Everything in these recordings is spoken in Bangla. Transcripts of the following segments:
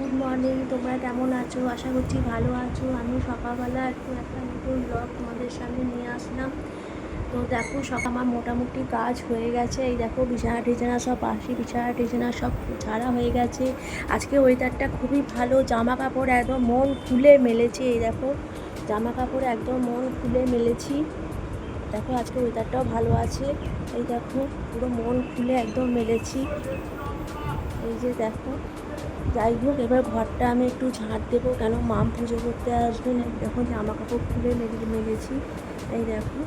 গুড মর্নিং, তোমরা কেমন আছো? আশা করছি ভালো আছো। আমি সকালবেলা একটু একটা নতুন ব্লগ তোমাদের সামনে নিয়ে আসলাম। তো দেখো আমার মোটামুটি কাজ হয়ে গেছে। এই দেখো বিছানা টিছানা সব বিছানা টিছানা সব ঝাড়া হয়ে গেছে। আজকে ওয়েদারটা খুবই ভালো, জামা কাপড় একদম মন খুলে মেলেছি। এই দেখো জামা কাপড় একদম মন খুলে মেলেছি। দেখো আজকে ওয়েদারটাও ভালো আছে। এই দেখো পুরো মন খুলে একদম মেলেছি। এই যে দেখো, যাই হোক এবার ঘরটা আমি একটু ঝাঁট দেবো, কেন মাম পুজো করতে আসবেন। দেখো জামা কাপড় খুলে মেলেছি। এই দেখো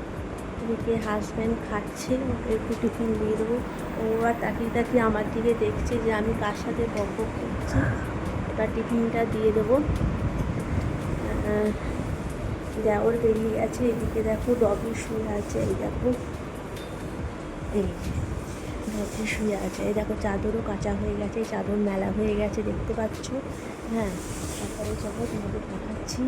এদিকে হাজব্যান্ড খাচ্ছে, ওকে একটু টিফিন দিয়ে দেবো। ও আর তাকিয়ে আমার দিকে দেখছে যে আমি কার সাথে বক করছি। এবার টিফিনটা দিয়ে দেবো। দেওর বেরিয়ে গেছে। এদিকে দেখো ডগি শুয়ে আছে। এই দেখো এই ডগি শুয়ে আছে। এই দেখো চাদরও কাচা হয়ে গেছে, চাদর মেলা হয়ে গেছে, দেখতে পাচ্ছ। হ্যাঁ, তারপরে যাবো তোমাদের দেখাচ্ছি।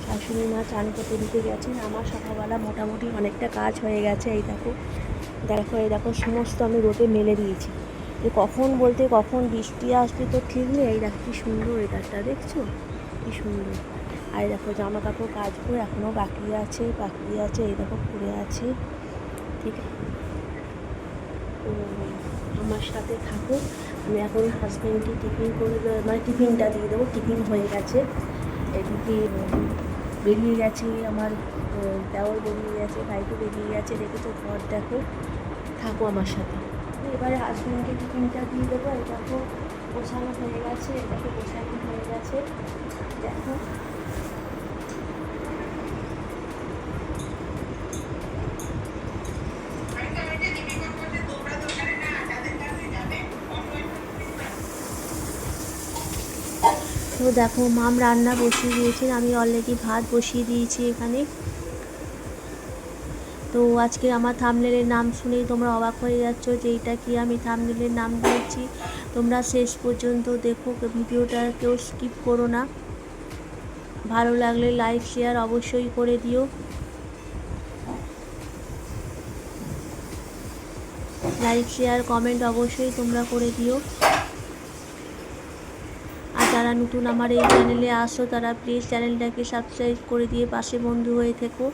শাশুড়ি মা চান করতে দিতে গেছেন। আমার সকালবেলা মোটামুটি অনেকটা কাজ হয়ে গেছে। এই দেখো দেখো এই দেখো সমস্ত আমি রোদে মেলে দিয়েছি। যে কখন বলতে কখন বৃষ্টি আসবে তো ঠিক নেই। এই দেখো কী সুন্দর ওয়েদারটা, দেখছো কী সুন্দর। আর দেখো জামা কাপড় কাচবো, এখনও বাকি আছে। এই দেখো পড়ে আছে। ঠিক আছে, তো আমার সাথে থাকো। আমি এখন হাজব্যান্ডকে টিফিন করে মানে টিফিনটা দিয়ে দেবো। টিফিন হয়ে গেছে। এদিকে বেরিয়ে গেছে আমার দেওর, বেরিয়ে গেছে ভাইকে, বেরিয়ে গেছে। দেখেছো ঘর দেখো। থাকো আমার সাথে। এবারে হাজব্যান্ডকে টিফিনটা দিয়ে দেবো। এই দেখো গোছানো হয়ে গেছে। দেখো তো দেখো মাম রান্না বসিয়ে দিয়েছেন, আমি অলরেডি ভাত বসিয়ে দিয়েছি এখানে। তো আজকে আমার থাম্বনেলের নাম শুনেই তোমরা অবাক হয়ে যাচ্ছ যে এইটা কি আমি থাম্বনেলের নাম দিয়েছি। তোমরা শেষ পর্যন্ত দেখো, ভিডিওটা কেউ স্কিপ করো না। ভালো লাগলে লাইক শেয়ার অবশ্যই করে দিও। লাইক শেয়ার কমেন্ট অবশ্যই তোমরা করে দিও। আর যারা নতুন আমার এই চ্যানেলে আসো তারা প্লিজ চ্যানেলটাকে সাবস্ক্রাইব করে দিয়ে পাশে বন্ধু হয়ে থেকো।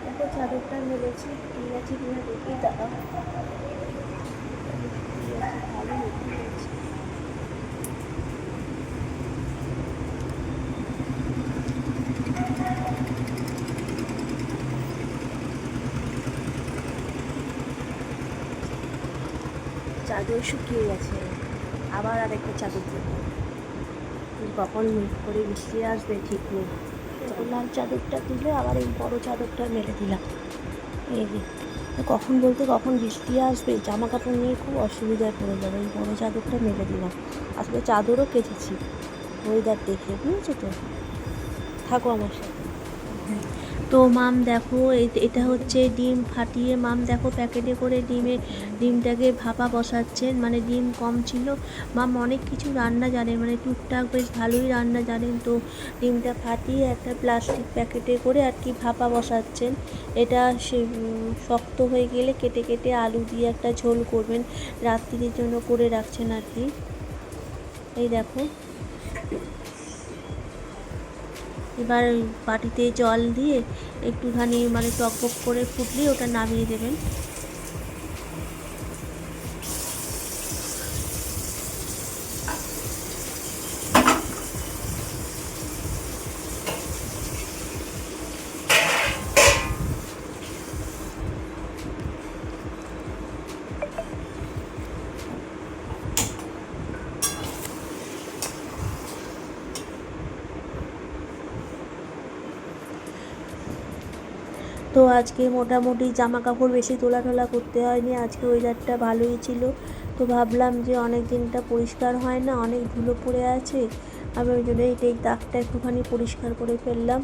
দেখো চাদরটা মেলেছি, ঠিক আছে কিনা দেখি, দাঁড়াও। ভালো মেলেছি। চাদর শুকিয়ে গেছে, আবার আরেকটা চাদর দেবো। কখন মেঘ করে বৃষ্টি আসবে ঠিক নেই। লাল চাদরটা তুলে আবার এই বড় চাদরটা মেলে দিলাম। এই যে কখন বলতে কখন বৃষ্টি আসবে, জামা কাপড় নিয়ে খুব অসুবিধায় পড়ে যাবে। এই বড় চাদরটা মেলে দিলাম। আসলে চাদরও কেচেছি ওয়েদার দেখে, বুঝেছো তো। থাকো আমার সাথে। তো মাম দেখো এটা হচ্ছে ডিম ফাটিয়ে মাম দেখো প্যাকেটে করে ডিমটাকে ভাপা বসাচ্ছেন। মানে ডিম কম ছিল। মাম অনেক কিছু রান্না জানেন, মানে টুকটাক বেশ ভালোই রান্না জানেন। তো ডিমটা ফাটিয়ে একটা প্লাস্টিক প্যাকেটে করে আর কি ভাপা বসাচ্ছেন। এটা শক্ত হয়ে গেলে কেটে কেটে আলু দিয়ে একটা ঝোল করবেন, রাত্রির জন্য করে রাখছেন আর কি। এই দেখো এবার বাটিতে জল দিয়ে একটুখানি মানে টকবক করে ফুটলে ওটা নামিয়ে দেবেন। তো আজকে মোটামুটি জামা কাপড় বেশি তোলা করতে হয়নি। আজকে ওয়েদারটা ভালোই ছিল। তো ভাবলাম যে অনেক দিনটা পরিষ্কার হয় না, অনেক ধুলো পড়ে আছে। আমি ওই জন্য এই দাগটা একটুখানি পরিষ্কার করে ফেললাম।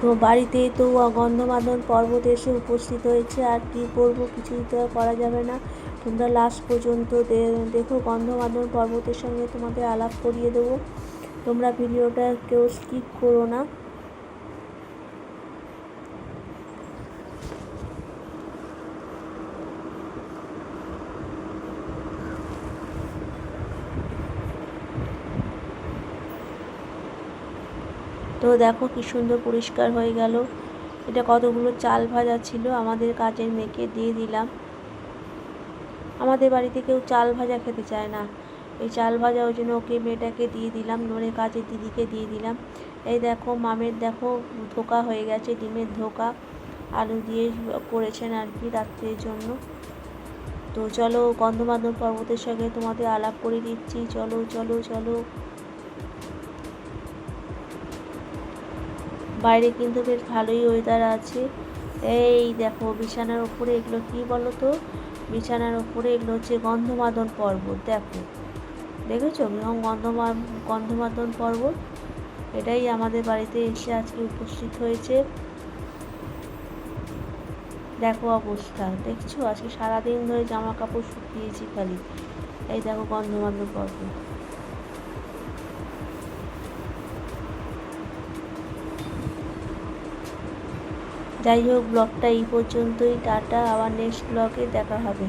তো বাড়িতেই তো গন্ধমাদন পর্বত এসে উপস্থিত হয়েছে, আর কি করবো, কিছুই তো আর করা যাবে না। তোমরা লাস্ট পর্যন্ত দেখো, গন্ধমাদন পর্বতের সঙ্গে তোমাদের আলাপ করিয়ে দেবো। তোমরা ভিডিওটা কেউ স্কিপ করো না। তো দেখো কি সুন্দর পরিষ্কার হয়ে গেল। এটা কতগুলো চাল ভাজা ছিল, আমাদের কাজের মেয়েকে দিয়ে দিলাম। আমাদের বাড়িতে কেউ চাল ভাজা খেতে চায় না, এই চাল ভাজা, ওই জন্য ওকে, মেয়েটাকে দিয়ে দিলাম, মানে কাজের দিদিকে দিয়ে দিলাম। এই দেখো মামের দেখো ধোকা হয়ে গেছে, ডিমের ধোকা আলু দিয়ে করেছেন আর কি রাত্রের জন্য। তো চলো গন্ধমাদন পর্বতের সঙ্গে তোমাদের আলাপ করে দিচ্ছি। চলো চলো চলো। বাইরে কিন্তু বেশ ভালোই ওয়েদার আছে। এই দেখো বিছানার ওপরে এগুলো কি বলো তো, বিছানার ওপরে এগুলো হচ্ছে গন্ধমাদন পর্বত। দেখো, দেখেছো গন্ধমাদন পর্বত, এটাই আমাদের বাড়িতে এসে আজকে উপস্থিত হয়েছে। দেখো অবস্থা, দেখছো, আজকে সারাদিন ধরে জামা কাপড় শুকিয়েছি খালি। এই দেখো গন্ধমাদন পর্বত। যাই হোক, ব্লগটা এই পর্যন্তই। টাটা, আবার নেক্সট ব্লগে দেখা হবে।